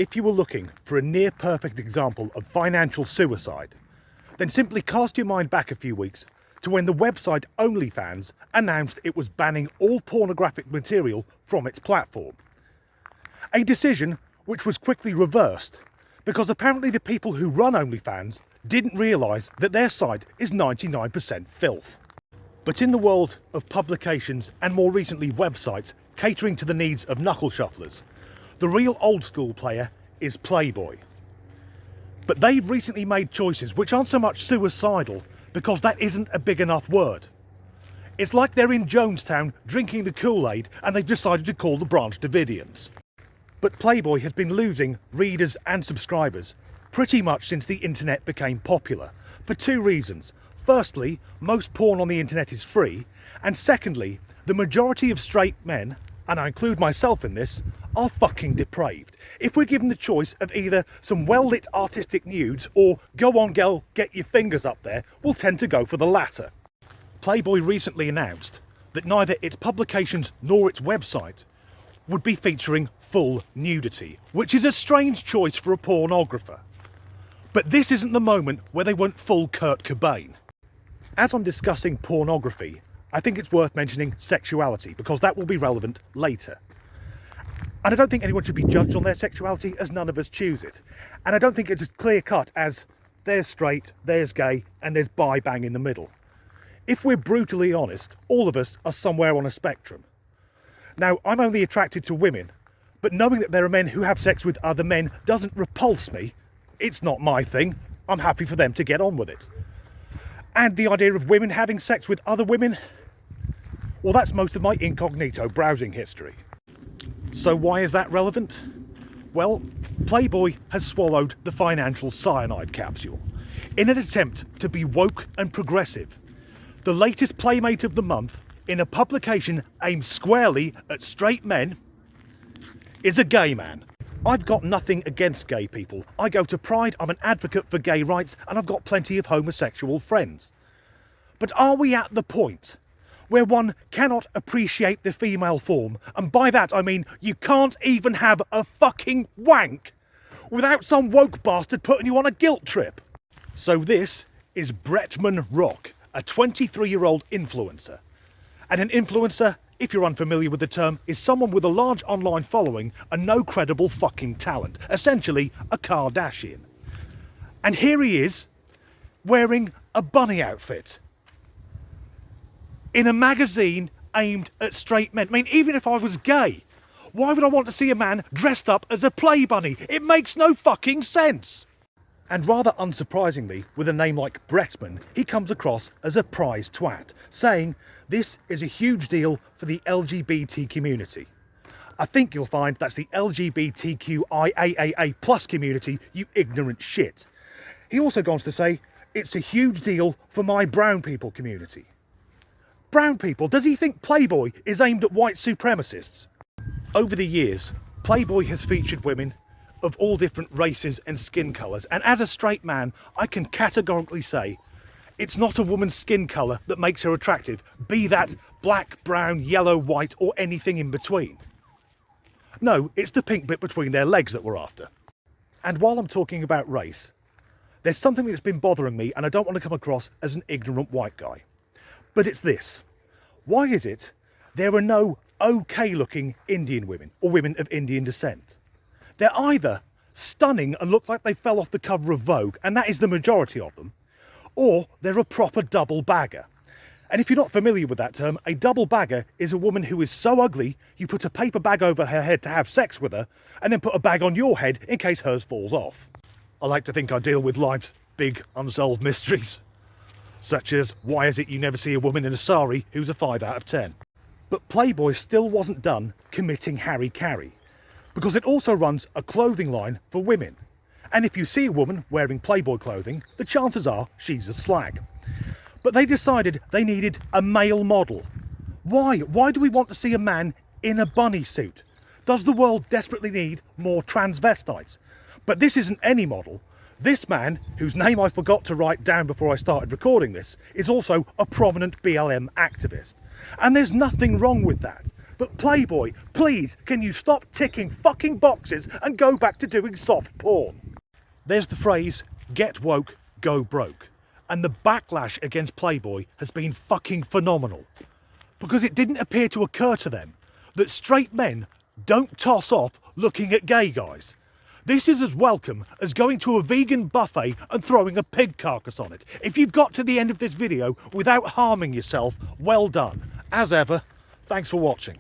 If you were looking for a near-perfect example of financial suicide, then simply cast your mind back a few weeks to when the website OnlyFans announced it was banning all pornographic material from its platform. A decision which was quickly reversed because apparently the people who run OnlyFans didn't realise that their site is 99% filth. But in the world of publications and more recently websites catering to the needs of knuckle shufflers, the real old school player is Playboy. But they've recently made choices which aren't so much suicidal because that isn't a big enough word. It's like they're in Jonestown drinking the Kool-Aid and they've decided to call the branch Davidians. But Playboy has been losing readers and subscribers pretty much since the internet became popular, for two reasons. Firstly, most porn on the internet is free, and secondly, the majority of straight men, and I include myself in this, are fucking depraved. If we're given the choice of either some well-lit artistic nudes or go on girl, get your fingers up there, we'll tend to go for the latter. Playboy recently announced that neither its publications nor its website would be featuring full nudity, which is a strange choice for a pornographer. But this isn't the moment where they went full Kurt Cobain. As I'm discussing pornography, I think it's worth mentioning sexuality because that will be relevant later. And I don't think anyone should be judged on their sexuality as none of us choose it. And I don't think it's as clear cut as there's straight, there's gay, and there's bi bang in the middle. If we're brutally honest, all of us are somewhere on a spectrum. Now, I'm only attracted to women, but knowing that there are men who have sex with other men doesn't repulse me. It's not my thing. I'm happy for them to get on with it. And the idea of women having sex with other women, well, that's most of my incognito browsing history. So why is that relevant? Well, Playboy has swallowed the financial cyanide capsule in an attempt to be woke and progressive. The latest Playmate of the month, in a publication aimed squarely at straight men, is a gay man. I've got nothing against gay people. I go to Pride, I'm an advocate for gay rights, and I've got plenty of homosexual friends. But are we at the point where one cannot appreciate the female form, and by that I mean you can't even have a fucking wank without some woke bastard putting you on a guilt trip? So this is Bretman Rock, a 23-year-old influencer. And an influencer, if you're unfamiliar with the term, is someone with a large online following and no credible fucking talent. Essentially, a Kardashian. And here he is, wearing a bunny outfit in a magazine aimed at straight men. I mean, even if I was gay, why would I want to see a man dressed up as a play bunny? It makes no fucking sense. And rather unsurprisingly, with a name like Bretman, he comes across as a prize twat, saying this is a huge deal for the LGBT community. I think you'll find that's the LGBTQIAAA plus community, you ignorant shit. He also goes to say it's a huge deal for my brown people community. Brown people? Does he think Playboy is aimed at white supremacists? Over the years, Playboy has featured women of all different races and skin colours, and as a straight man, I can categorically say it's not a woman's skin colour that makes her attractive, be that black, brown, yellow, white, or anything in between. No, it's the pink bit between their legs that we're after. And while I'm talking about race, there's something that's been bothering me, and I don't want to come across as an ignorant white guy. But it's this. Why is it there are no okay-looking Indian women, or women of Indian descent? They're either stunning and look like they fell off the cover of Vogue, and that is the majority of them, or they're a proper double bagger. And if you're not familiar with that term, a double bagger is a woman who is so ugly you put a paper bag over her head to have sex with her, and then put a bag on your head in case hers falls off. I like to think I deal with life's big unsolved mysteries, such as why is it you never see a woman in a sari who's a 5 out of 10. But Playboy still wasn't done committing harry-carry, because it also runs a clothing line for women. And if you see a woman wearing Playboy clothing, the chances are she's a slag. But they decided they needed a male model. Why? Why do we want to see a man in a bunny suit? Does the world desperately need more transvestites? But this isn't any model. This man, whose name I forgot to write down before I started recording this, is also a prominent BLM activist. And there's nothing wrong with that. But Playboy, please, can you stop ticking fucking boxes and go back to doing soft porn? There's the phrase, get woke, go broke. And the backlash against Playboy has been fucking phenomenal. Because it didn't appear to occur to them that straight men don't toss off looking at gay guys. This is as welcome as going to a vegan buffet and throwing a pig carcass on it. If you've got to the end of this video without harming yourself, well done. As ever, thanks for watching.